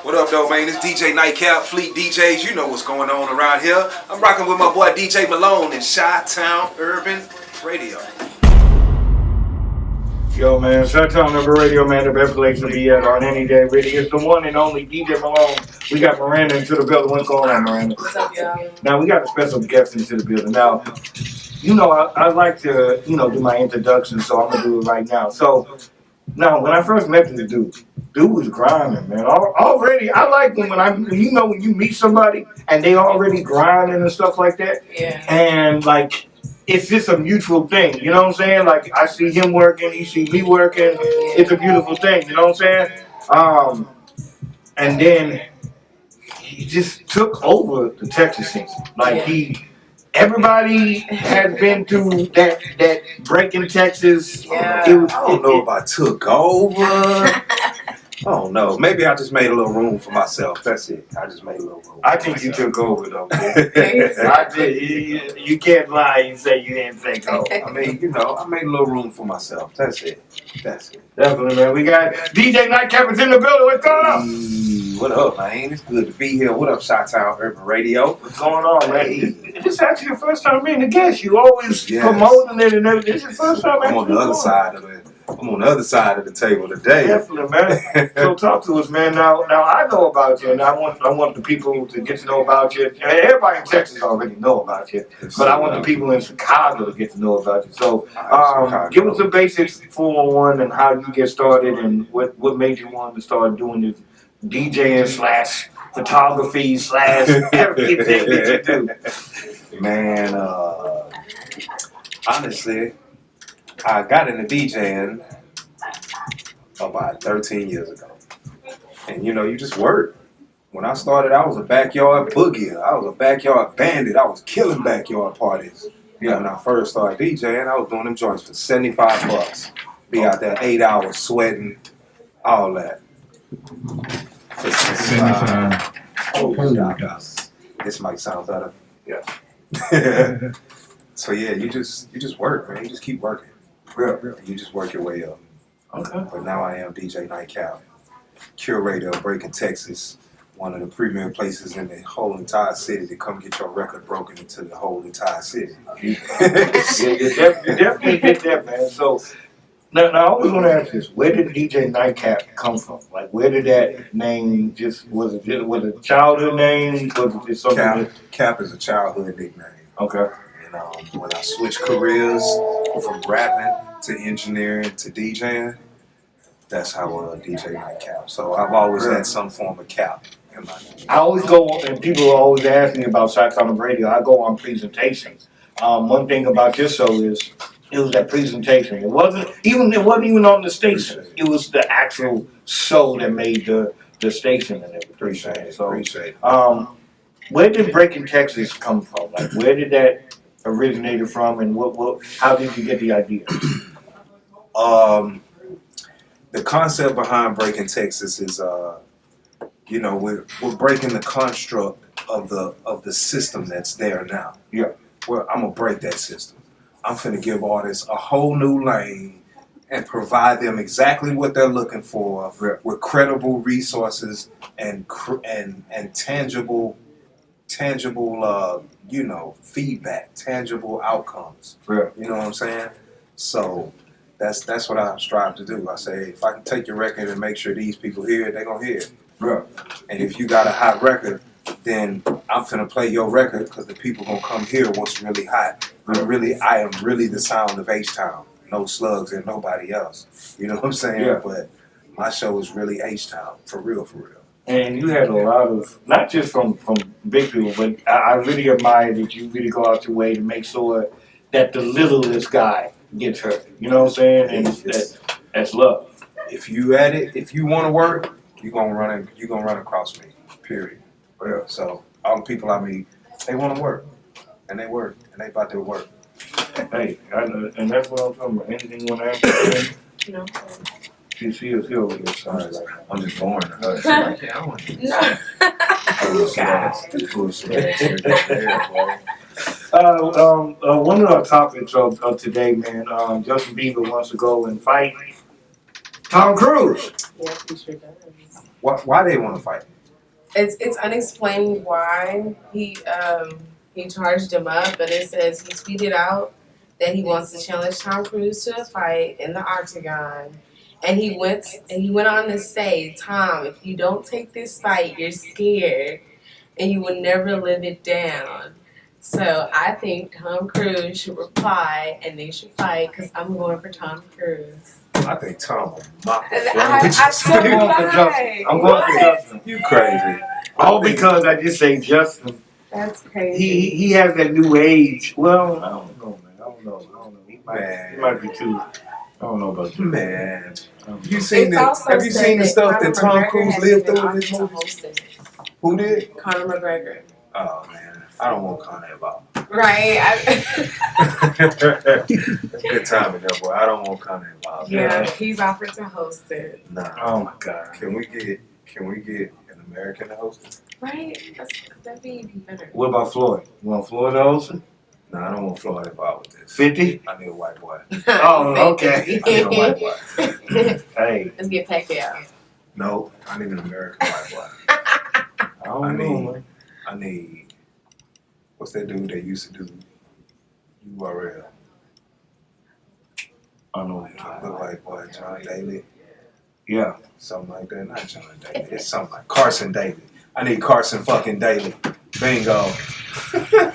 What up, though, man? It's DJNiteKap, Fleet DJs. You know what's going on around here. I'm rocking with my boy DJ Malone in Chi-Town Urban Radio. Yo, man, Chi-Town Urban Radio, man, the best place to be at on any day, really. It's the one and only DJ Malone. We got Miranda into the building. What's going on, Miranda? What's up, y'all? Now, we got a special guest into the building. Now, you know, I like to, do my introduction, so I'm going to do it right now. So, now, when I first met this dude was grinding, man. Already, I like when when you meet somebody and they already grinding and stuff like that. Yeah. And, like, it's just a mutual thing, you know what I'm saying? Like, I see him working, he see me working. It's a beautiful thing, you know what I'm saying? And then he just took over the Texas scene. Like, everybody has been through that break in Texas. Yeah. I don't know if I took over. I don't know. Maybe I just made a little room for myself. That's it. I just made a little room. I think you took over, though, man. I did. You can't lie and say you didn't take over. I mean, I made a little room for myself. That's it. That's it. Definitely, man. We got DJNiteKap is in the building. What's going on? What up, man? It's good to be here. What up, Chi-Town Urban Radio? What's going on, man? This is actually your first time being a guest. You always promoting it and everything. This is your first time. I'm on the other side of it. I'm on the other side of the table today. Definitely, man. So talk to us, man. Now I know about you, and I want the people to get to know about you. Everybody in Texas already know about you, but I want the people in Chicago to get to know about you. So give us the basics 401 and how you get started and what made you want to start doing this DJing / photography / everything that you do. Man, honestly, I got into DJing about 13 years ago. And you just work. When I started, I was a backyard boogier. I was a backyard bandit. I was killing backyard parties. When I first started DJing, I was doing them joints for $75. Be out there 8 hours sweating, all that. For $75. Oh, this might sound better. Yeah. So yeah, you just work, man. You just keep working. Real. You just work your way up. Okay. But now I am DJNiteKap, curator of Breaking Texas, one of the premier places in the whole entire city to come get your record broken into the whole entire city. You definitely get that, man. So now I always want to ask this: where did DJNiteKap come from? Like, where did that name was it a childhood name? Was it just something? Cap is a childhood nickname. Okay. And when I switched careers from rapping to engineering to DJing, that's how DJNiteKap. So I've always had some form of cap in my name. I always go, and people always ask me about Chi-Town Radio. I go on presentations. One thing about your show is it was that presentation. It wasn't even on the station. It was the actual show that made the station and everything. Appreciate it. So, Appreciate it. Where did Breaking Texas come from? Like, where did that originated from, and how did you get the idea? The concept behind Breaking Texas is, we're breaking the construct of the system that's there now. Yeah. Well, I'm gonna break that system. I'm finna give artists a whole new lane and provide them exactly what they're looking for with credible resources and tangible feedback, tangible outcomes. Yeah. You know what I'm saying? So that's what I strive to do. I say, if I can take your record and make sure these people hear it, they're gonna hear it. Yeah. And if you got a hot record, then I'm finna play your record because the people gonna come hear what's really hot. I am really the sound of H-Town. No slugs and nobody else. You know what I'm saying? Yeah. But my show is really H-Town, for real, for real. And you had a lot of, not just from big people, but I really admire that you really go out your way to make sure that the littlest guy gets hurt. You know what I'm saying? And that's love. If you at it, if you want to work, you're gonna run across me. Period. Yeah. So all the people I meet, they want to work, and they work, and they about to work. Hey, I know, and that's what I'm talking about. Anything you want to ask? No. She over there. Sorry, I'm just boring to her. She's like, yeah, I want to do one of our topics of today, man, Justin Bieber wants to go and fight Tom Cruise. Yeah, he sure does. Why they want to fight? It's unexplained why he charged him up, but it says he tweeted out that he wants to challenge Tom Cruise to a fight in the octagon. And he went on to say, Tom, if you don't take this fight, you're scared and you will never live it down. So I think Tom Cruise should reply and they should fight because I'm going for Tom Cruise. I think Tom will mop the floor. I'm going for Justin. I'm going for Justin. You crazy. All because I just say Justin. That's crazy. He has that new age. Well, I don't know, man. I don't know. He might be too. I don't know about you. Man. Have you It's seen also the said that stuff that Tom McGregor Cruise has lived been through in offered his to movies? host it. Who did? Conor McGregor. Oh man, I don't want Conor involved. Right. Good timing there, boy. I don't want Conor involved. Yeah, he's offered to host it. Nah. Oh my God. Can we get an American to host it? Right? That'd be even better. What about Floyd? You want Floyd to host it? No, I don't want Floyd involved with this. 50? I need a white boy. Oh, okay. I need a white boy. Hey. Let's get Pacquiao. No, I need an American white boy. I don't know, man. I need, what's that dude that used to do URL? I know. The white boy, John Daly. Yeah. Something like that. Not John Daly. It's something like Carson Daly. I need Carson fucking Daly. Bingo.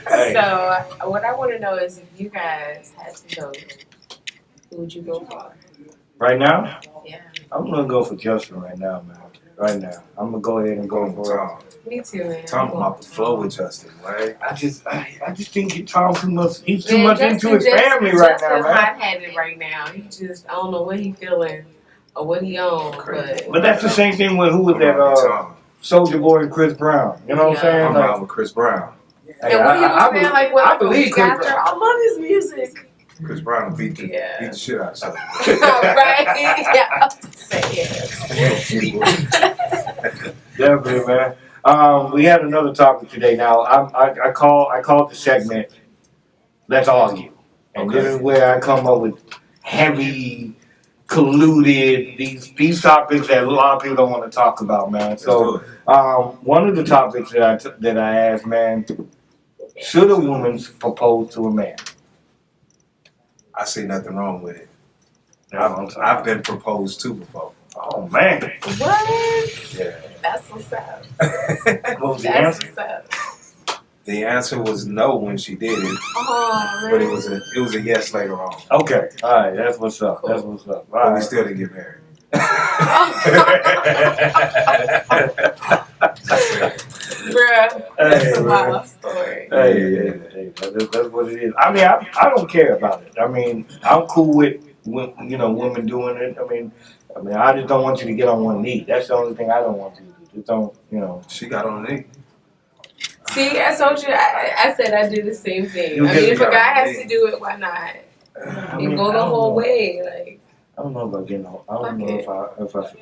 Hey. So, what I want to know is if you guys had to go, who would you go for? Right now? Yeah. I'm gonna go for Justin right now, man. Right now. I'm gonna go ahead and go for Tom. Me too, man. Tom off the floor with Justin, right? I just think Tom too much. He's too Man, much Justin into his family right now, Justin's man. hot-headed right now. He just, I don't know what he feeling or what he on, But that's the same thing with who was that? Soldier Boy and Chris Brown. You know what I'm saying? I'm Like, out with Chris Brown. And what he was saying, like, what I believe Chris after, I love his music. Chris Brown beat the shit out of something. Right? Yeah, I'm saying. Definitely, man. We had another topic today. Now, I called the segment "Let's Argue," and this is where I come up with heavy, colluded these topics that a lot of people don't want to talk about, man. So, one of the topics that I asked, man, should a woman propose to a man? I see nothing wrong with it. I've been proposed to before. Oh man. What? Yeah. That's what's up. What was the That's answer? what's up. The answer was no when she did it, Oh, man. but it was a yes later on. Okay. All right. That's what's up. That's what's up. All But we right. still didn't get married. Bruh. That's Hey, a wild story. Hey, that's what it is. I mean, I don't care about it. I mean, I'm cool with women doing it. I mean, I just don't want you to get on one knee. That's the only thing I don't want you to do. Just don't, She got on the knee. See, I told you, I said I do the same thing. You I mean, did if a it. guy has to do it, why not? And go the whole way. Like, I don't know about getting on. I don't know if I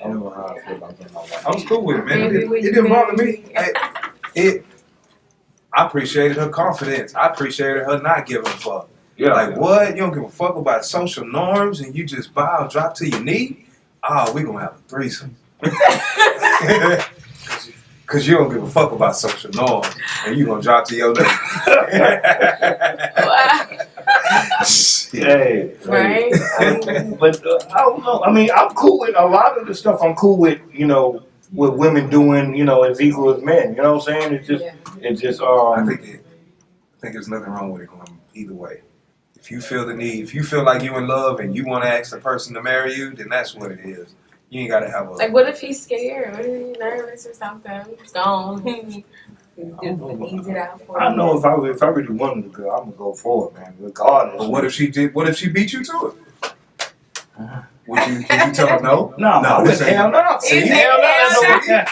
don't know how I feel about getting on. I was cool with it, man. Maybe It when didn't you bother marry me. I appreciated her confidence. I appreciated her not giving a fuck. Yeah. Like, what? You don't give a fuck about social norms and you just drop to your knee? Oh, we gonna have a threesome. Cause you don't give a fuck about social norms and you gonna drop to your knee. Hey, right? But I don't know. I mean, I'm cool with a lot of the stuff. I'm cool with with women doing as equal as men. You know what I'm saying? It's just I think there's nothing wrong with it going either way. If you feel the need, if you feel like you in love and you want to ask the person to marry you, then that's what it is. You ain't gotta have a Like, what if he's scared? What if he's nervous or something? It's gone. Ease it out for I him. know if I really wanted a girl, I'm gonna go for it, man. Regardless. But what if she beat you to it? Would you tell her no? No, this ain't- hell no. See, Hell no.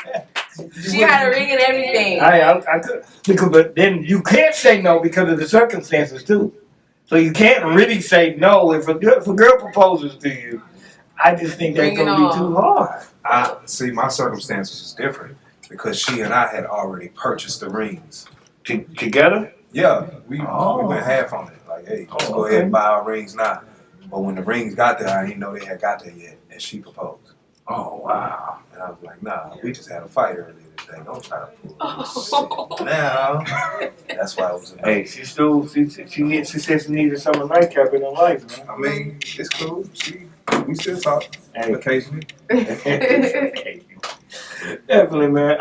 She had a ring and everything. I could, but then you can't say no because of the circumstances too. So you can't really say no if a girl proposes to you. I just think that's Bring it gonna be too hard. I see. My circumstances is different because she and I had already purchased the rings. Together? Yeah, we went half on it. Like, hey, let's go ahead and buy our rings now. But when the rings got there, I didn't know they had got there yet, and she proposed. Oh wow. And I was like, nah, we just had a fight earlier this They don't try to pull this shit now. That's why it was. Hey, she said she needed some of Nitecap in her life, man. I mean, it's cool. We still talk occasionally. Definitely, man.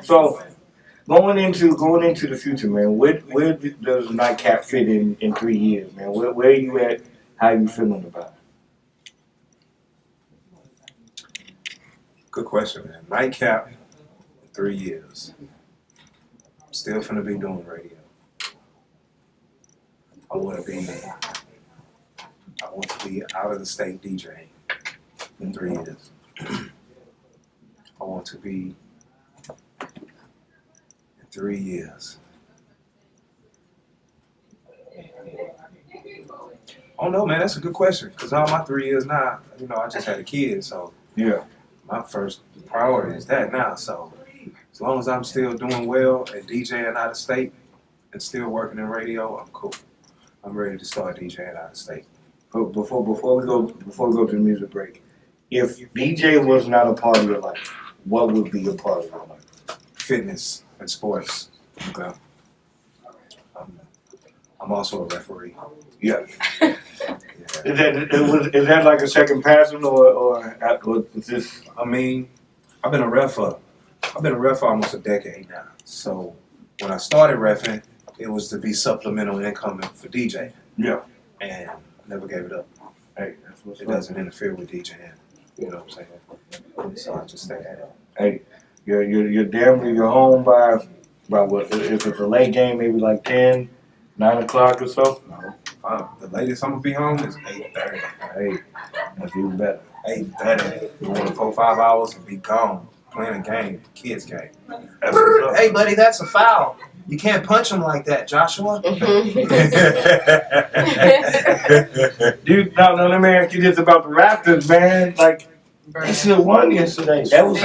So going into the future, man. Where does Nitecap fit in 3 years, man? Where are you at? How you feeling about it? Good question, man. Nitecap, 3 years. Still finna be doing radio. I want to be out of the state DJing in 3 years. I want to be in 3 years. Oh no, man, that's a good question. Cause all my 3 years now, I just had a kid, so Yeah. my first priority is that now. So as long as I'm still doing well and DJing out of state and still working in radio, I'm cool. I'm ready to start DJing out of state. But before we go to the music break, if DJ was not a part of your life, what would be a part of your life? Fitness and sports. Okay. I'm also a referee. Yeah. Yeah. Is that like a second passion or is this? I mean, I've been a ref for almost a decade now. So when I started reffing, it was to be supplemental income for DJ. Yeah. And I never gave it up. Hey, that's what's It up. doesn't interfere with DJing. You know what I'm saying? So I just stay at it. Hey, you're damn near you're home by what? If it's a late game, maybe like 10, 9 o'clock or so. No, the latest I'm gonna be home is 8:30. Hey, that's even better. 8:30. 4 or 5 hours and be gone playing a game, kids game. That's what's up. Hey, buddy, that's a foul. You can't punch him like that, Joshua. Dude, no, let me ask you this about the Raptors, man. Like, they should have won yesterday. That was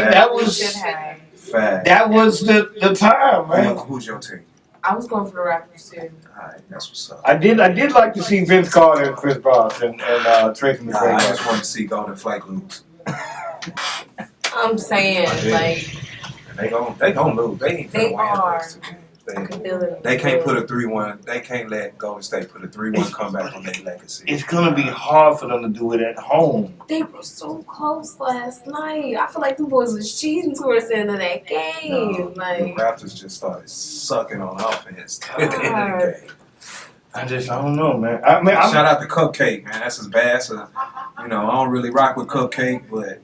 the time, man. Who's your team? I was going for the Raptors too. Alright, that's what's up. I did like to see Vince Carter and Chris Bosh and Tracy I McGrady. just want to see Golden Flake lose. I'm saying, like, And they gon' lose. They ain't They finna win are. the next 2 games. I can feel it. They can't put a 3-1. They can't let Golden State put a 3-1 comeback on their legacy. It's gonna be hard for them to do it at home. They were so close last night. I feel like the boys was cheating towards the end of that game. No, the Like, Raptors just started sucking on offense at the end of the game. I don't know, man. Shout out to Cupcake, man. That's as bad. So, I don't really rock with Cupcake, but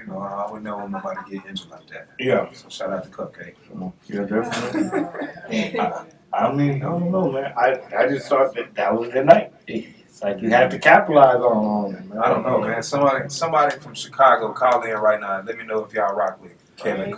I would never want nobody get injured like that. Yeah. So shout out to Cupcake. Yeah, definitely. I don't know, man. I just thought that was the night. It's like you have to capitalize on it, man. I don't know, man. Somebody from Chicago call in right now. Let me know if y'all rock with Kevin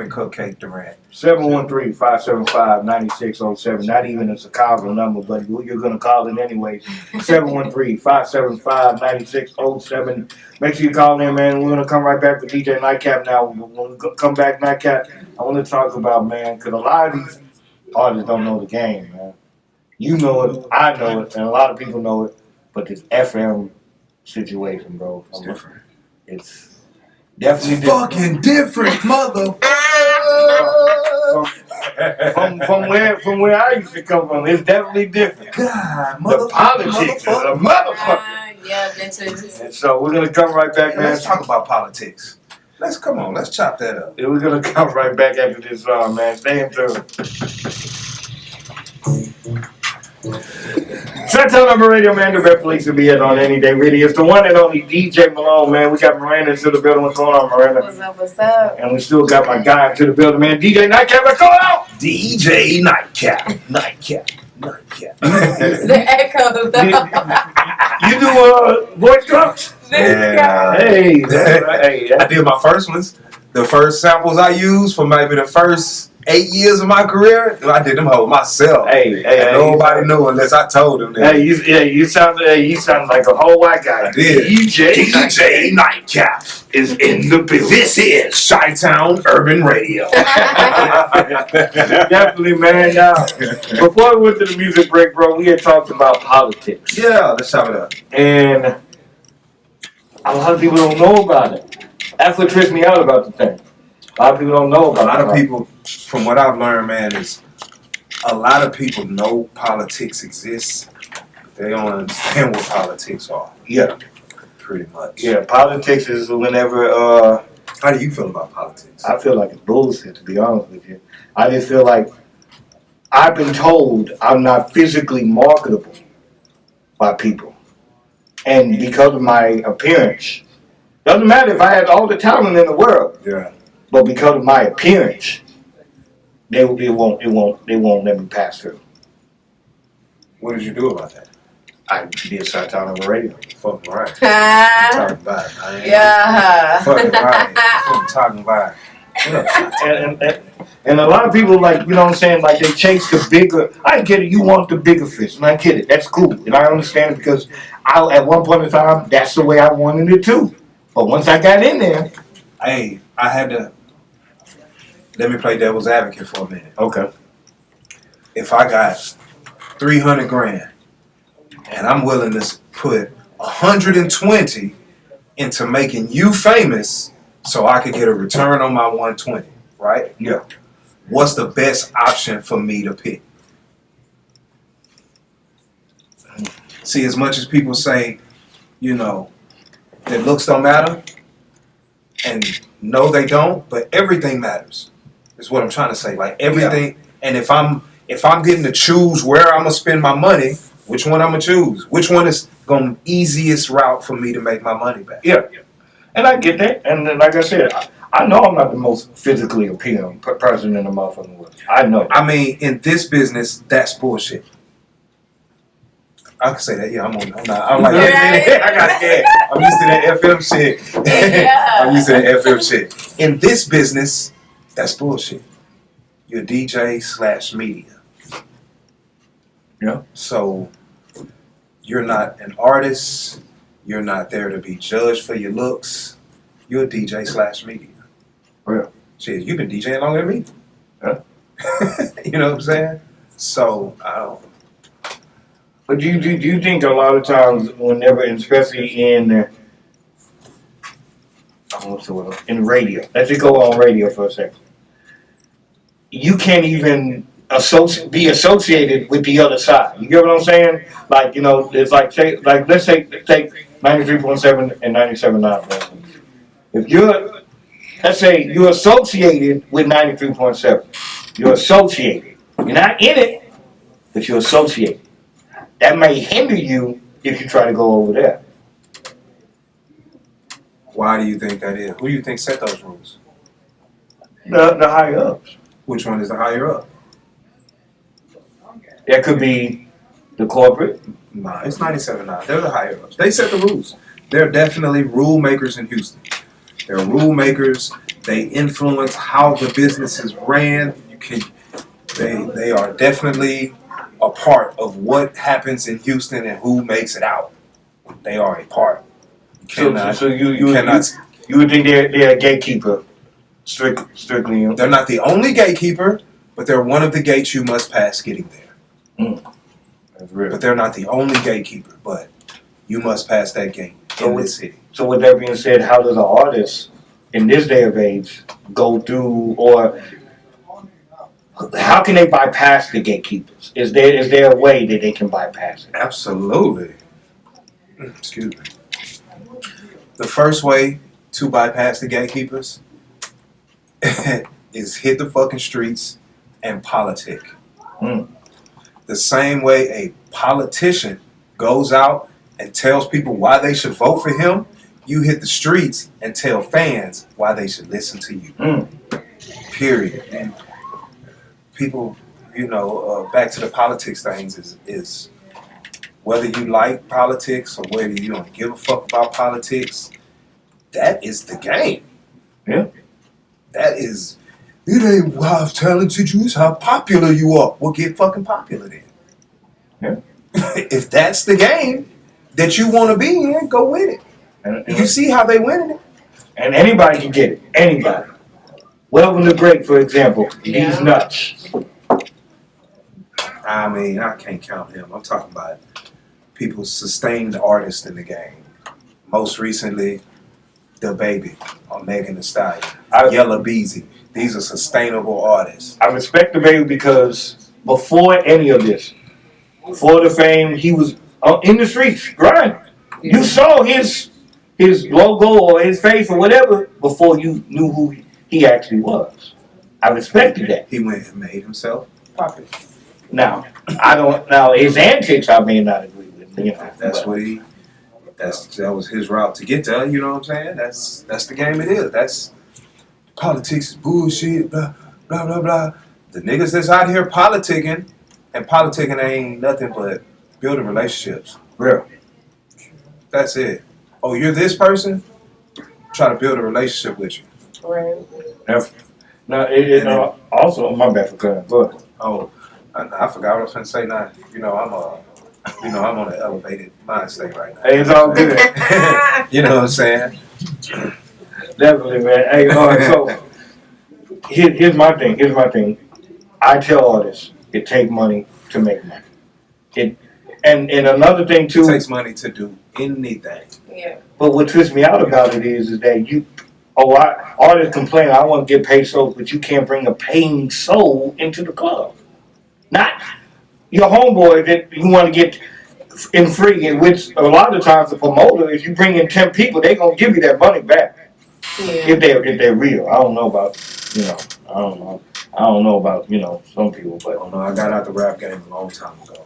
Cupcake Durant. 713-575-9607. Not even a Chicago number, but you're going to call in anyways. 713-575-9607. Make sure you call in, man. We're going to come right back with DJ NiteKap now. When we come back, NiteKap, I want to talk about, man, because a lot of these artists don't know the game, man. You know it, I know it, and a lot of people know it, but this FM situation, bro. It's different. It's definitely different. Fucking different, motherfucker. From where I used to come from, it's definitely different. God, The politics is a motherfucker. yeah, bitches. And so we're gonna come right back, man. Let's talk about politics. Let's chop that up. We're gonna come right back after this song, man. Stay in tune. Shutdown number radio, man. The best place to be at on any day radio. It's the one and only DJ Malone, man. We got Miranda into the building. What's going on, Miranda? What's up? And we still got my guy into the building, man. DJ NiteKap, let's go out! DJ NiteKap. NiteKap. The echo, though. You do voice drums? Yeah. Hey, I did my first ones. The first samples I used for maybe the first 8 years of my career, I did them whole myself. Hey, nobody knew unless I told them. Hey, you sound like a whole white guy. I did. DJ NiteKap is in the building. This is Chi-Town Urban Radio. Definitely, man. Now, before we went to the music break, bro, we had talked about politics. Yeah, let's chop it up. And a lot of people don't know about it. That's what trips me out about the thing. A lot of people don't know about A lot of that. people, from what I've learned, man, is a lot of people know politics exists. They don't understand what politics are. Yeah. Pretty much. Yeah, politics is whenever, How do you feel about politics? I feel like it's bullshit, to be honest with you. I just feel like I've been told I'm not physically marketable by people. And because of my appearance, doesn't matter if I had all the talent in the world, Yeah. but because of my appearance, they won't let me pass through. What did you do about that? I did start talking on the radio. Fucking right. I'm talking about it. I ain't Yeah. fucking right. I'm talking about it. And a lot of people, like, you know what I'm saying, like they chase the bigger. I get it, you want the bigger fish, and I get it. That's cool, and I understand it because at one point in time, that's the way I wanted it too. But once I got in there, Hey, I had to. Let me play devil's advocate for a minute. okay, If I got 300 grand and I'm willing to put 120 into making you famous so I could get a return on my 120, right? yeah, What's the best option for me to pick? See, as much as people say, you know, that looks don't matter, and no, they don't, but everything matters. Is what I'm trying to say. Like everything, and if I'm getting to choose where I'm gonna spend my money, which one I'm gonna choose? Which one is going easiest route for me to make my money back? yeah. And I get that. And then, like I said, I know I'm not the most physically appealing person in the motherfucking world. I know. I mean, in this business, that's bullshit. I can say that. Yeah, I'm not. I'm like, Right. I got scared. I'm used to that FM shit. Yeah. I'm used to that FM shit. In this business, that's bullshit. You're DJ/media. Yeah. So you're not an artist. You're not there to be judged for your looks. You're a DJ/media. Yeah. Shit, you've been DJing longer than me. Yeah. You know what I'm saying? So I don't. But do you think a lot of times, whenever, especially in in radio, let's just go on radio for a second, you can't even be associated with the other side. You get what I'm saying? Like, you know, it's like let's take 93.7 and 97.9. If let's say you're associated with 93.7, you're associated. You're not in it, but you're associated. That may hinder you if you try to go over there. Why do you think that is? Who do you think set those rules? The higher ups. Which one is the higher up? That could be the corporate. Nah, it's 97.9. They're the higher ups. They set the rules. They're definitely rule makers in Houston. They're rule makers. They influence how the business is ran. They are definitely a part of what happens in Houston and who makes it out. They are a part. You would think they're a gatekeeper, strictly. They're not the only gatekeeper, but they're one of the gates you must pass getting there. That's real. But they're not the only gatekeeper, but you must pass that gate in this city. So with that being said, how does an artist in this day of age go through, or how can they bypass the gatekeepers? Is there a way that they can bypass it? Absolutely. Excuse me. The first way to bypass the gatekeepers is hit the fucking streets and politic. The same way a politician goes out and tells people why they should vote for him, you hit the streets and tell fans why they should listen to you. Period. And people, you know, back to the politics things is whether you like politics or whether you don't give a fuck about politics, that is the game. Yeah. That is, it ain't how talented you is, how popular you are. Well, get fucking popular then. Yeah. If that's the game that you want to be in, go with it. And You see how they winning it? And anybody can get it. Anybody. Welcome to Great, for example. Yeah. He's nuts. I mean, I can't count him. I'm talking about people sustained artists in the game. Most recently, the Baby or Megan Thee Stallion, I- Yella Beezy. These are sustainable artists. I respect the Baby because before any of this, before the fame, he was in the streets grinding. You saw his logo or his face or whatever before you knew who he actually was. I respected that. He went and made himself popular. Now I don't. Now his antics, I may not agree with. You know, That's but what he. That was his route to get there. You know what I'm saying? That's the game it is. That's politics is bullshit. Blah blah blah blah. The niggas that's out here politicking, and politicking ain't nothing but building relationships. real. That's it. Oh, you're this person? Try to build a relationship with you. Right. Now also my bad for cutting, but Oh, I forgot what I was going to say now. I'm on an elevated mind state right now. hey, it's all good. You know what I'm saying? Definitely, man. Hey, so here's my thing. I tell artists it takes money to make money. And another thing It too. takes money to do anything. Yeah. But what twists me out about it is that artists complain, I want to get paid souls, but you can't bring a paying soul into the club. Not your homeboy that you want to get in free, in which a lot of times the promoter, if you bring in 10 people, they're gonna give you that money back. Yeah. If they're real. I don't know about some people, but Oh no, I got out the rap game a long time ago.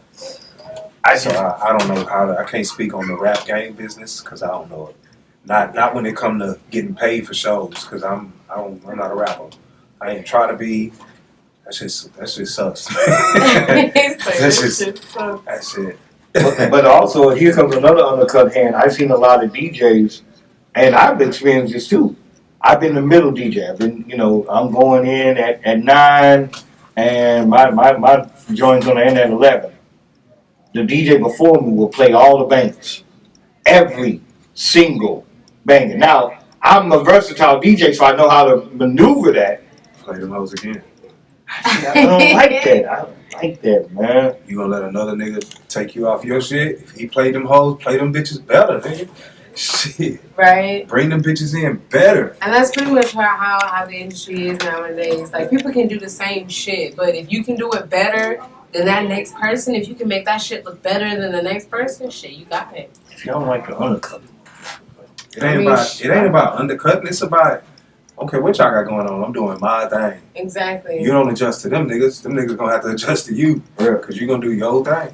I don't know I can't speak on the rap game business because I don't know it. Not when it come to getting paid for shows because I'm not a rapper. I ain't try to be. That shit sucks. That's it. but also here comes another undercut hand. I've seen a lot of DJs, and I've experienced this too. I've been the middle DJ. I've been, I'm going in at 9, and my joint's gonna end at 11. The DJ before me will play all the bangers, every single banger. Now I'm a versatile DJ, so I know how to maneuver that. Play them hoes again. I don't like that. I don't like that, man. You gonna let another nigga take you off your shit? If he played them hoes, play them bitches better, nigga. Shit. Right. Bring them bitches in better. And that's pretty much how the industry is nowadays. Like, people can do the same shit, but if you can do it better than that next person, if you can make that shit look better than the next person, shit, you got it. If you don't like the undercut, It ain't about undercutting. It's about, okay, what y'all got going on? I'm doing my thing. Exactly. You don't adjust to them niggas. Them niggas gonna have to adjust to you. Because you gonna do your thing.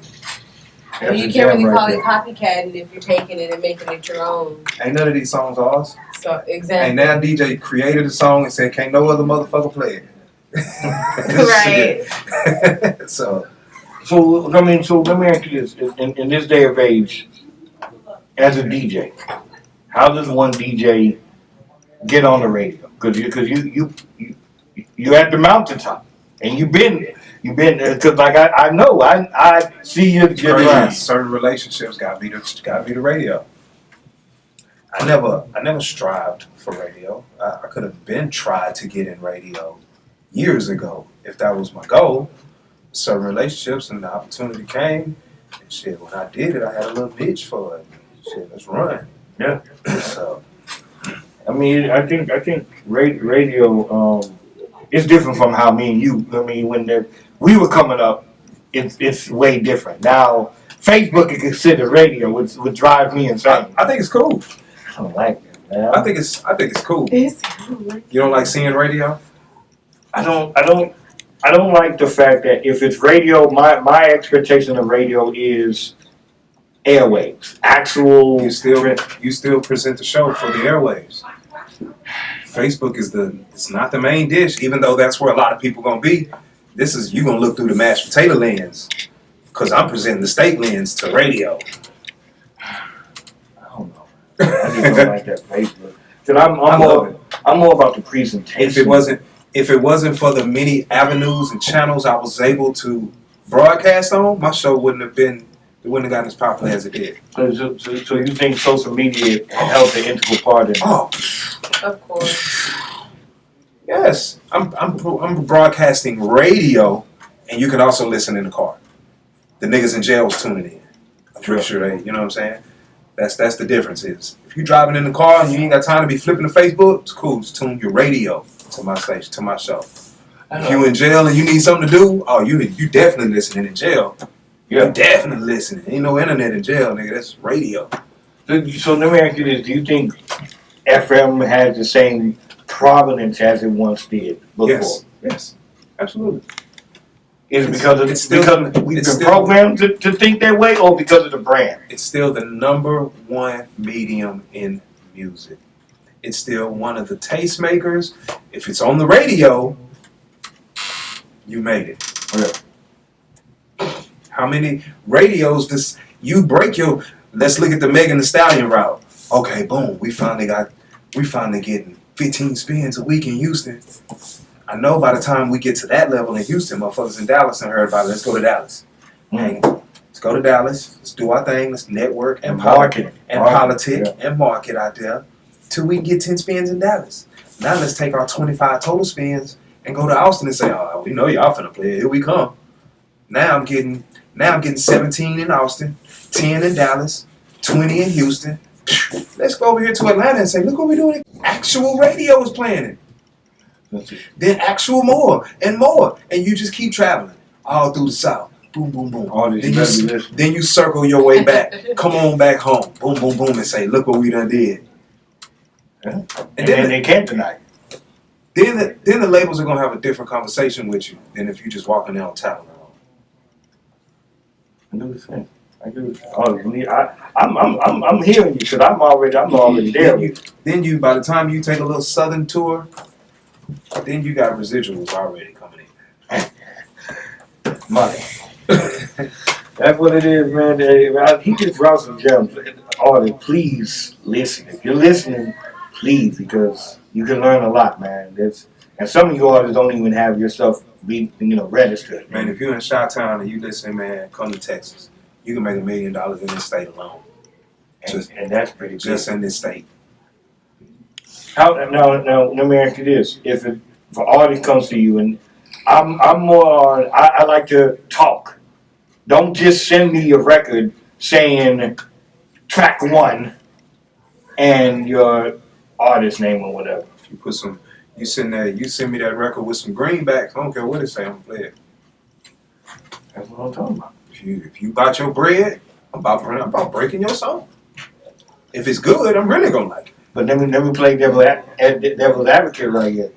And you can't really call it copycatting if you're taking it and making it your own. Ain't none of these songs ours. So, exactly. And now DJ created a song and said, can't no other motherfucker play it. Right. So let me ask you this: in this day of age, as a DJ, how does one DJ get on the radio? Because you're at the mountaintop, and you've been because like I know I see you get around. certain relationships got me the radio. I never strived for radio. I could have been tried to get in radio years ago if that was my goal. Certain relationships and the opportunity came, and shit. When I did it, I had a little bitch for it. Shit, let's run. Yeah. So I mean, I think radio is different from how me and you. I mean, when we were coming up, it's way different. Now, Facebook is considered radio, which would drive me insane. I think it's cool. I don't like it, man. I think it's cool. It's You don't like seeing radio? I don't like the fact that if it's radio, my expectation of radio is airwaves, actual. You still present the show for the airwaves. Facebook it's not the main dish, even though that's where a lot of people gonna be. You gonna look through the mashed potato lens, cause I'm presenting the steak lens to radio. I don't know. I just don't like that Facebook. I'm more about the presentation. If it wasn't for the many avenues and channels I was able to broadcast on, my show wouldn't have gotten as popular as it did. So you think social media helped an integral part in it? Oh, of course. yes. I'm broadcasting radio, and you can also listen in the car. The niggas in jail was tuning in. I'm pretty sure you know what I'm saying? That's the difference is. If you're driving in the car and you ain't got time to be flipping the Facebook, it's cool. Just tune your radio to my station, to my show. If you in jail and you need something to do, oh, you definitely listening in jail. Yeah. You definitely listening. Ain't no internet in jail, nigga. That's radio. So let me ask you this: do you think FM has the same provenance as it once did before? Yes, absolutely. Is it because we've been still programmed to think that way, or because of the brand? It's still the #1 medium in music. It's still one of the tastemakers. If it's on the radio, you made it. Yeah. How many radios you break your? Let's look at the Megan Thee Stallion route. Okay, boom. We finally getting 15 spins a week in Houston. I know by the time we get to that level in Houston, motherfuckers in Dallas and heard about it. Let's go to Dallas. Hey, let's go to Dallas. Let's do our thing. Let's network and politic and market out there till we can get 10 spins in Dallas. Now let's take our 25 total spins and go to Austin and say, oh, we know y'all finna play it. Here we come. Now I'm getting 17 in Austin, 10 in Dallas, 20 in Houston. Let's go over here to Atlanta and say, look what we're doing. Actual radio is playing it. Then actual more and more. And you just keep traveling all through the South. Boom, boom, boom. Then you circle your way back. Come on back home. Boom, boom, boom. And say, look what we done did. Yeah. And then they can't deny it. Then the labels are going to have a different conversation with you than if you just walking there on talent. I do the same. I do. I'm hearing you because I'm already there. Then you, by the time you take a little southern tour, then you got residuals already coming in. Money. That's what it is, man. He just dropped some gems. Artists, please listen. If you're listening, please, because you can learn a lot, man. And some of you artists don't even have your stuff be registered. Man, if you're in Chi-Town and you listen, man, come to Texas. You can make $1 million in this state alone. And that's pretty good. Just in this state. Now, let me ask you this: if an artist comes to you, and I'm more, I like to talk. Don't just send me a record saying track 1 and your artist name or whatever. If you send me that record with some greenbacks. I don't care what it say. I'm gonna play it. That's what I'm talking about. If you bought your bread, I'm about breaking your song. If it's good, I'm really gonna like it. But let me play devil's advocate right here.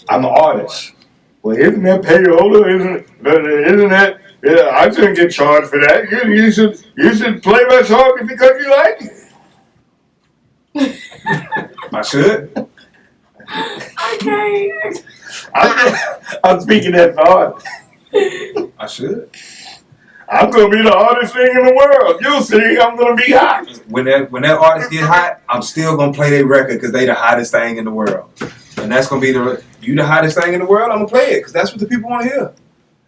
I'm an artist. Well, isn't that payola? Isn't that? Yeah, I shouldn't get charged for that. You should play my song because you like it. I should. Okay. I'm speaking as an artist. I should. I'm gonna be the hottest thing in the world. You'll see, I'm gonna be hot. When that artist get hot, I'm still gonna play their record because they the hottest thing in the world. And that's gonna be the hottest thing in the world. I'm gonna play it because that's what the people want to hear.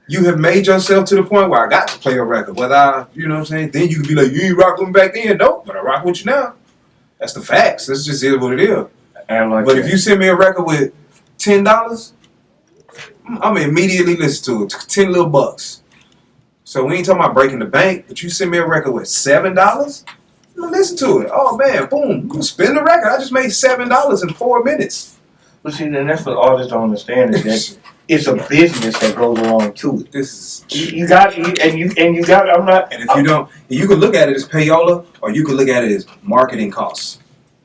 You have made yourself to the point where I got to play a record. Whether you know what I'm saying, then you can be like, you ain't rocking back then. Nope, but I rock with you now. That's the facts. That's just what it is. But if you send me a record with $10, I'm immediately listen to it. 10 little bucks. So we ain't talking about breaking the bank, but you send me a record with $7, I'm gonna listen to it. Oh man, boom, I'm gonna spin the record. I just made $7 in 4 minutes. But see, then that's what artists don't understand is that it's a business that goes along to it. This is you got I'm not. And if you don't, you can look at it as payola, or you can look at it as marketing costs.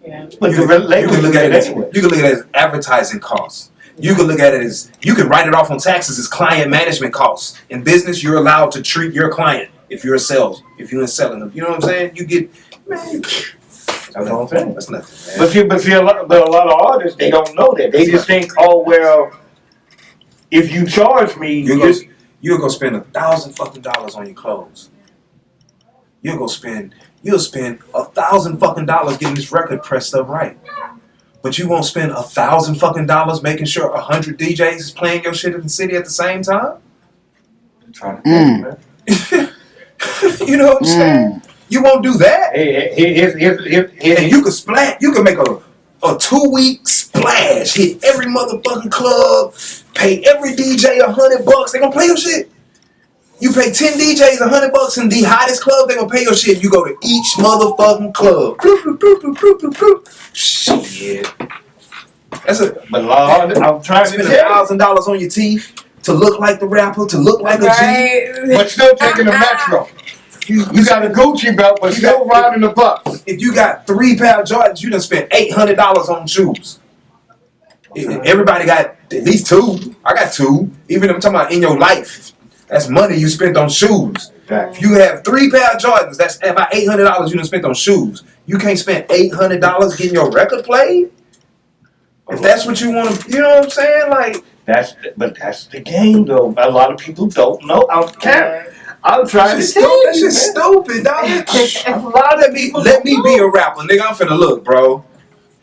Yeah. But you can look at it as advertising costs. You can look at it as, you can write it off on taxes as client management costs. In business, you're allowed to treat your client if you're in selling them. You know what I'm saying? You get, man, that's what I'm saying. That's nothing, man. But a lot of artists, they don't know that. They just think, oh, well, if you charge me, you're gonna spend $1,000 fucking dollars on your clothes. You'll spend $1,000 fucking dollars getting this record pressed up right. But you won't spend $1,000 fucking dollars making sure 100 DJs is playing your shit in the city at the same time? You know what I'm saying? You won't do that. And you can make a 2-week splash, hit every motherfucking club, pay every DJ $100. They gonna play your shit. You pay 10 DJs $100 in the hottest club, they gonna pay your shit. You go to each motherfucking club. Bloop, bloop, bloop, bloop, bloop, bloop, bloop. Shit. That's a But Lord, I'm trying to spend tell $1,000 on your teeth to look like the rapper, to look like a G. Right. you, but still taking the metro. You got a Gucci belt, but still riding the bus. If you got 3 pair of Jordans, you done spent $800 on shoes. Everybody got at least 2. I got 2. Even if I'm talking about in your life, that's money you spent on shoes. If you have 3 pair of Jordans, that's about $800 you done spent on shoes. You can't spend $800 getting your record played. If that's what you want to, you know what I'm saying? Like that's the game, though. A lot of people don't know. I'm trying to tell you. That's just stupid, dog. Let me be a rapper, nigga. I'm finna look, bro.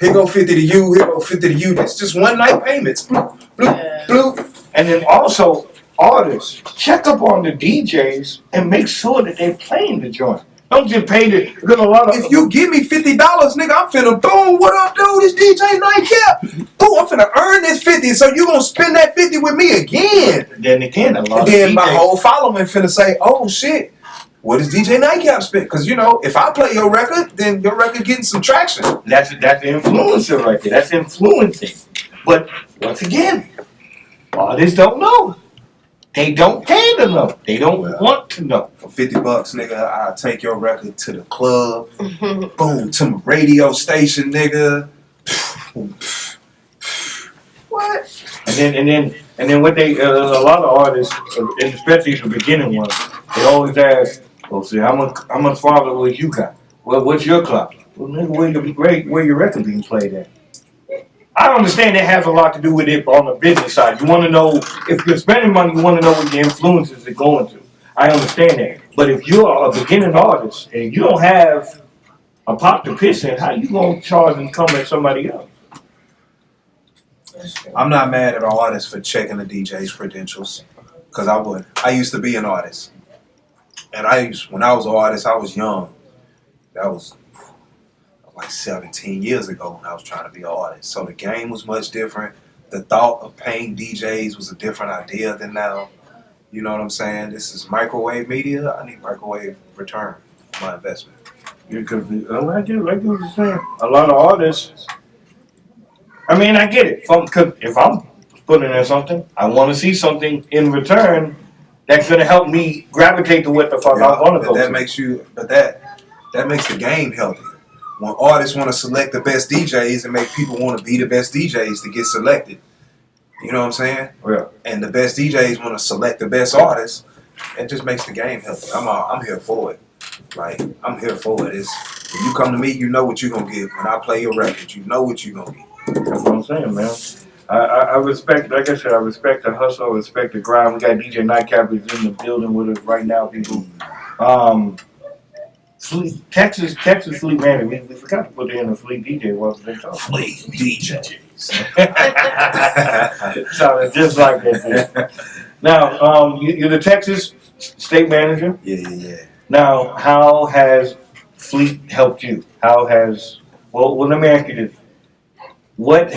Here go 50 to you. Here go 50 to you. That's just one night payments. Bloop, bloop, bloop. And then also, artists, check up on the DJs and make sure that they're playing the joint. Don't just pay the. Because a lot of if you give me $50, nigga, I'm finna boom. What up, dude? It's DJNiteKap. Boom, I'm finna earn this 50. So you gonna spend that 50 with me again? Then again, a lot And of then DJs, my whole following finna say, oh shit. What does DJNiteKap spend? Because you know, if I play your record, then your record getting some traction. That's the influencer right there. That's influencing. But once again, artists don't know. They don't care to know. They don't want to know. For $50, nigga, I'll take your record to the club. Boom, to my radio station, nigga. What? And then what they a lot of artists, and especially the beginning ones, they always ask, "Well, see, how much farther was you got? Well, what's your club? Well, nigga, where your record being played at?" I understand that has a lot to do with it on the business side. You want to know if you're spending money, you want to know what your influences are going to. I understand that, but if you're a beginning artist and you don't have a pot to piss in, how you gonna charge and come at somebody else? I'm not mad at artists for checking the DJ's credentials, because I would. I used to be an artist, and when I was an artist, I was young. That was like 17 years ago when I was trying to be an artist. So the game was much different. The thought of paying DJs was a different idea than now. You know what I'm saying? This is microwave media. I need microwave return on my investment. Because like you were saying, a lot of artists. I mean, I get it. Because if I'm putting in something, I want to see something in return that's going to help me gravitate to what the fuck I want to go. That makes the game healthy. When artists want to select the best DJs and make people want to be the best DJs to get selected. You know what I'm saying? Yeah. And the best DJs want to select the best artists. It just makes the game healthy. I'm here for it. Like, I'm here for it. When you come to me, you know what you're going to get. When I play your record, you know what you're going to get. That's what I'm saying, man. I respect, like I said, I respect the hustle, I respect the grind. We got DJNiteKap is in the building with us right now, people. Texas Fleet Man, we forgot to put in the Fleet DJ while they talking. Fleet DJs. Sounded just like that. Now, you're the Texas state manager. Yeah. Now, how has Fleet helped you? Well, let me ask you this. What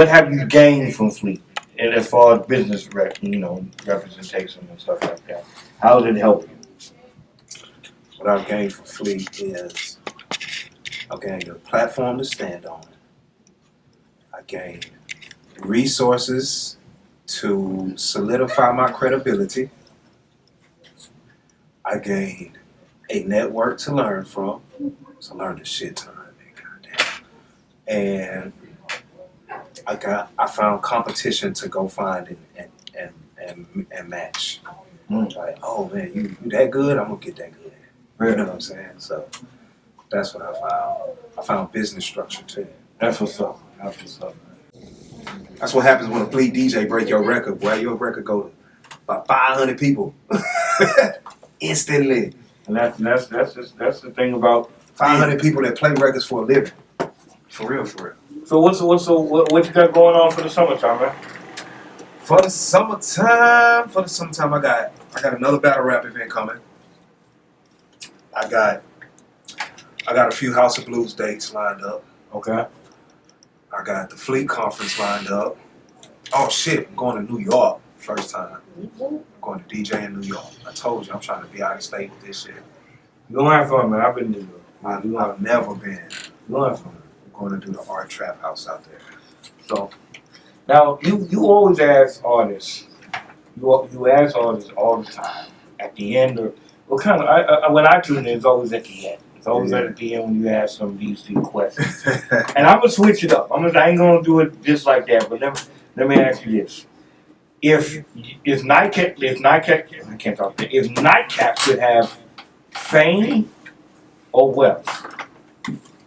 have you gained from Fleet as far as business representation and stuff like that? How did it help you? What I've gained from Fleet is I've gained a platform to stand on. I gained resources to solidify my credibility. I gained a network to learn from. So I learned a shit ton, goddamn. And I found competition to go find and match. Like, oh man, you that good? I'm gonna get that good. You know what I'm saying? So that's what I found. I found business structure too. That's what's up. That's what happens when a Fleet DJ break your record, boy. Your record go to about 500 people instantly. And that's the thing about 500 people that play records for a living. For real. So what you got going on for the summertime, man? For the summertime, I got another battle rap event coming. I got a few House of Blues dates lined up. Okay. I got the Fleet conference lined up. Oh shit, I'm going to New York First time. Going to DJ in New York. I told you I'm trying to be out of state with this shit. You gonna have fun, man. I've been to New York. I've never been. You gonna have fun. I'm going to do the art trap house out there. So now you always ask artists. You ask artists all the time at the end of what kind of when I tune in, it's always at the end. It's always at the end when you ask some of these two questions. And I'm gonna switch it up. I ain't gonna do it just like that. But let me ask you this: if Nitecap could have fame or wealth?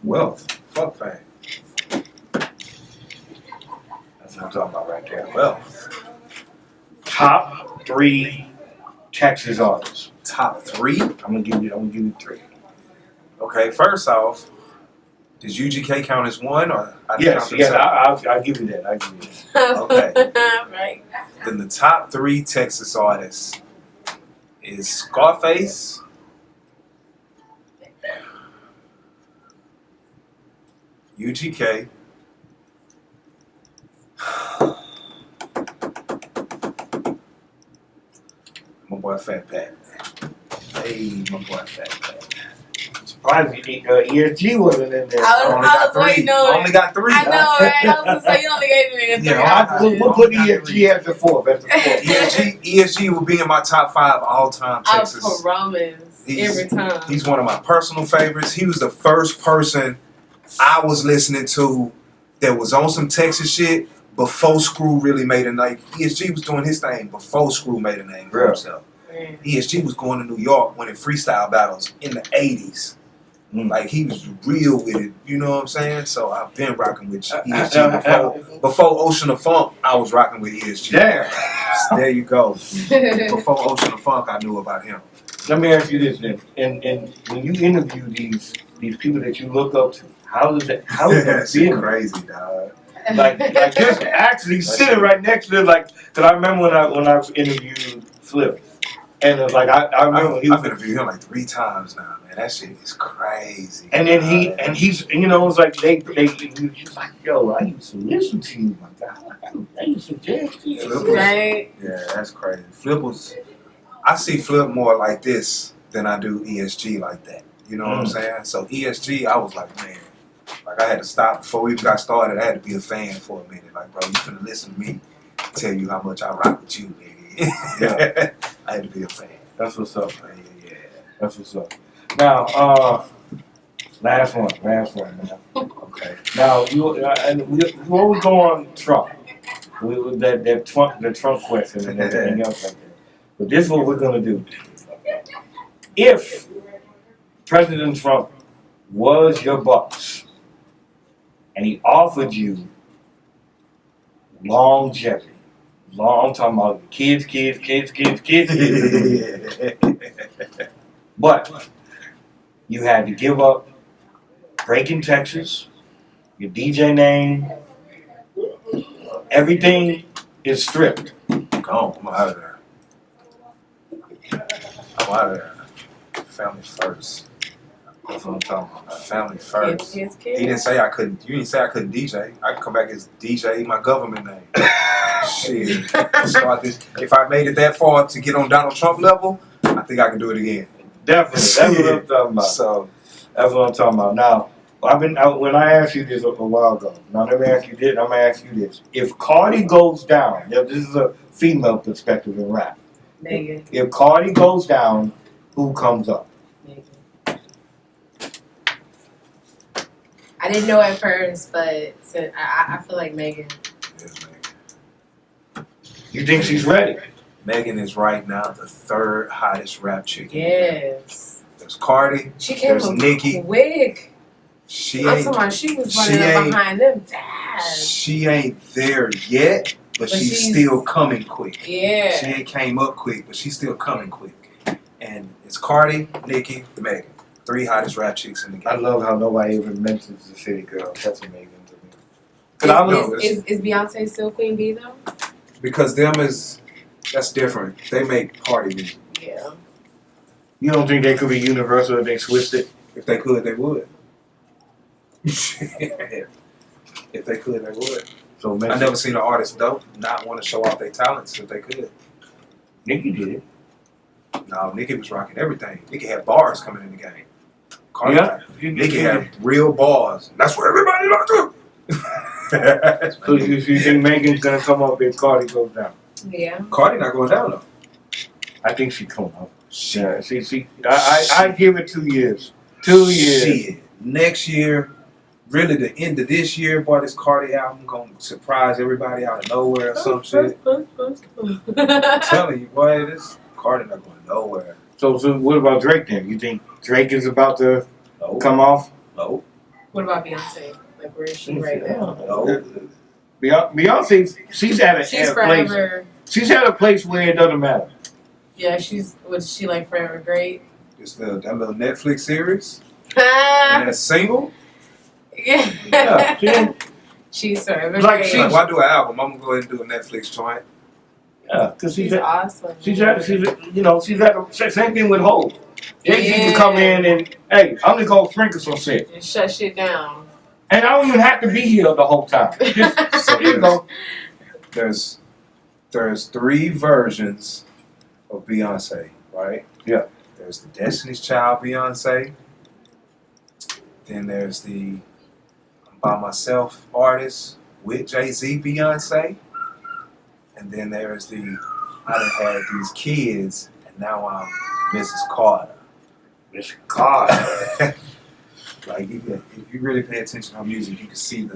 Wealth. Fuck fame. That's what I'm talking about right there. Wealth. Top 3 Texas artists. Top 3? I'm gonna give you 3. Okay, first off, does UGK count as one or? Yes, I'll give you that. Okay. Right. Then the top 3 Texas artists is Scarface, UGK, my boy Fat Pat. Hey, my boy Fat Pat. Surprised ESG wasn't in there. I was waiting on it. Only got 3. I know, right? I was gonna say you only gave me 3 Yeah, options. We'll put ESG at the 4th. ESG will be in my top 5 all-time Texas. I promise. Every time. He's one of my personal favorites. He was the first person I was listening to that was on some Texas shit before Screw really made a name. ESG was doing his thing before Screw made a name for himself. ESG was going to New York winning freestyle battles in the 80s. Like, he was real with it, you know what I'm saying? So I've been rocking with ESG before Ocean of Funk. I was rocking with ESG. There you go. Before Ocean of Funk, I knew about him. Let me ask you this then. And when you interview these people that you look up to, how does that feel? Crazy, dog. Like just actually sitting right next to it, like, cause I remember when I interviewed Flip, and it was like I remember I've interviewed him like 3 times now, man. That shit is crazy. And then he's you know, it's like he's like, yo, I used to listen to you, my God. I used to jam to you. Right. Yeah, that's crazy. I see Flip more like this than I do ESG like that. You know what I'm saying? So ESG, I was like, man, like I had to stop before we even got started. I had to be a fan for a minute. Like, bro, you finna listen to me tell you how much I rock with you, nigga. Yeah. I had to be a fan. That's what's up, man. Yeah. That's what's up. Now, last one, man. Okay. Now, we always go on Trump. The Trump question and everything else like that. But this is what we're gonna do. If President Trump was your boss and he offered you longevity, I'm talking about kids, but you had to give up Breaking Texas, your DJ name, everything is stripped. Gone. I'm out of there. I'm out of there. Family first. That's what I'm talking about. Family first. Kids. He didn't say I couldn't. You didn't say I couldn't DJ. I could come back as DJ, my government name. Shit. Start this. If I made it that far to get on Donald Trump level, I think I can do it again. Definitely. That's what I'm talking about. So that's what I'm talking about. Now, when I asked you this a while ago, now let me ask you this. I'm gonna ask you this: if Cardi goes down, now this is a female perspective in rap. Megan. If Cardi goes down, who comes up? Megan. I didn't know at first, but I feel like Megan. yes, Megan. You think she's ready? Megan is right now the 3rd hottest rap chick. Yes. There's Cardi. She came There's up Nicki. quick. She I'm ain't. talking about she was running up behind them fast. She ain't there yet, but she's still coming quick. Yeah. She ain't came up quick, but she's still coming quick. And it's Cardi, Nicki, Megan. 3 hottest rap chicks in the game. I love how nobody even mentions the city girl. That's amazing to me. Cause is Beyonce still Queen Bee though? Because that's different. They make party music. Yeah. You don't think they could be universal if they switched it? If they could, they would. If they could, they would. So I never seen an artist though not want to show off their talents if they could. Nicki did it. No, Nicki was rocking everything. Nicki had bars coming in the game. Cardi Yeah. Nicki had real bars. That's what everybody liked to. So you think Megan's gonna come up if Cardi goes down? Yeah. Cardi not going down though. I think she come up. Shit. Yeah, I give it 2 years. 2 years. Shit. Next year, really the end of this year, boy, this Cardi album gonna surprise everybody out of nowhere or some shit. I'm telling you, boy, this Cardi not going nowhere. So what about Drake then? You think Drake is about to come off? No. What about Beyonce? Like, where is she right now? No. Beyonce, she's at a She's place. forever. She's at a place where it doesn't matter. Yeah, was she like forever great? Just that little Netflix series. Ah, And that single. yeah. Yeah, She's forever Like, great. she's- Why do an album? I'm gonna go ahead and do a Netflix joint. Yeah, because She's awesome. she's at the same thing with Hope. Jay-Z can come in and, hey, I'm just gonna sprinkle some shit. Just shut shit down. And I don't even have to be here the whole time. Just, So you know. there's 3 versions of Beyonce, right? Yeah. There's the Destiny's Child Beyonce. Then there's the I'm by myself artist with Jay-Z Beyonce. And then there's the I done had these kids and now I'm Mrs. Carter. It's God. Like if you really pay attention to her music, you can see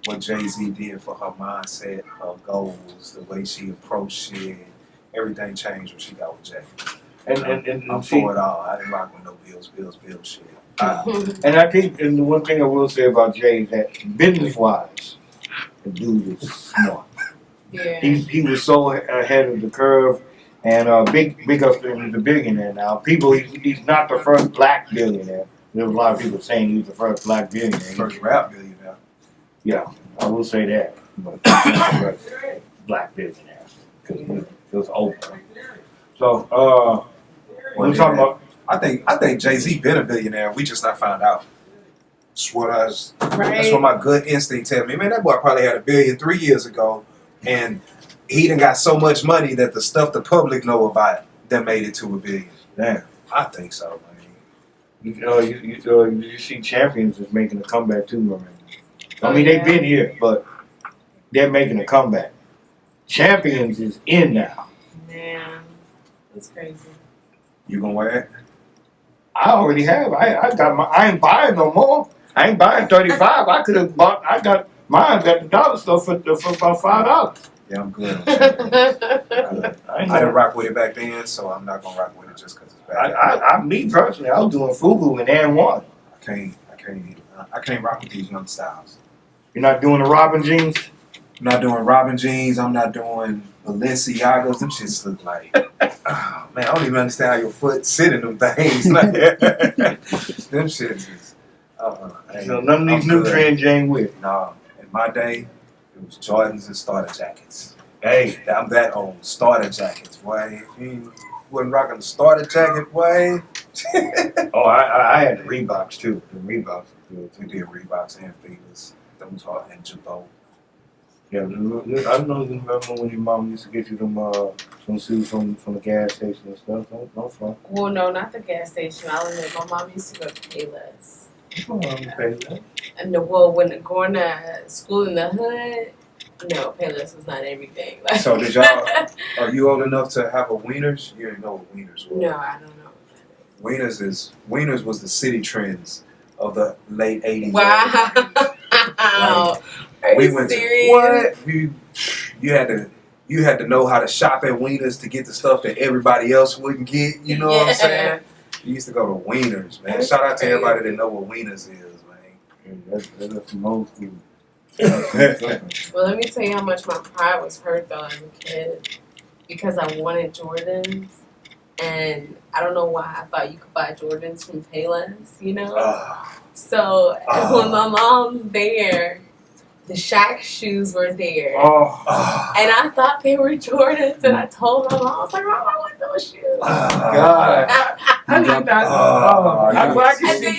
what Jay-Z did for her mindset, her goals, the way she approached shit. Everything changed when she got with Jay. And I'm see, for it all. I didn't rock with no bills shit. and I think, and the one thing I will say about Jay is that business-wise, the dude is smart. Yeah. He was so ahead of the curve, and big up to him. He's a billionaire now. He's not the first black billionaire. There's a lot of people saying he's the first black billionaire. First rap billionaire. Yeah, I will say that. But he's not the first black billionaire because it was open. So, we're talking about. I think Jay-Z been a billionaire. We just not found out. That's what my good instinct tell me. Man, that boy probably had $1 billion 3 years ago, and he done got so much money that the stuff the public know about that made it to $1 billion. Damn. I think so, man. You see Champions is making a comeback too, man. I mean, they've been here, but they're making a comeback. Champions is in now. Man, that's crazy. You gonna wear it? I already have. I ain't buying no more. I ain't buying 35. I could have bought. I got mine at the dollar store for about $5. Yeah, I'm good on Champions. I I didn't rock with it back then, so I'm not gonna rock with it just because it's back. me personally, I was doing Fubu and N1. I can't rock with these young styles. You're not doing the Robin jeans. I'm not doing Robin jeans. I'm not doing Balenciagas. Them shits look like, oh, man, I don't even understand how your foot sit in them things. Like, them shits is, So none of these new trends you ain't with. No, in my day, it was Jordans and starter jackets. Hey, I'm that old. Starter jackets, boy. If you wasn't rocking the starter jacket, boy. oh, I had the Reeboks too. The Reeboks. We did Reeboks and Fevers. Them was hard and Jabot. Yeah, I don't know if you remember when your mom used to get you some shoes from the gas station and stuff. Don't front. Well, no, not the gas station. I admit, my mom used to go to Payless. And when going to school in the hood, no, Payless was not everything. Like, So did y'all? Are you old enough to have a Wieners? You didn't know what Wieners were. No, I don't know. Wieners was the city trends of the late 80s. Wow. Are you serious? What? You had to know how to shop at Wieners to get the stuff that everybody else wouldn't get. You know what I'm saying? You used to go to Wieners, man. Shout out to everybody that know what Wieners is, man. That's some old school. Well, let me tell you how much my pride was hurt though as a kid because I wanted Jordans, and I don't know why I thought you could buy Jordans from Payless, you know. So when my mom's there, the Shaq shoes were there, and I thought they were Jordans, and I told my mom, I was like, "Mom, I want those shoes." God, I need that. And then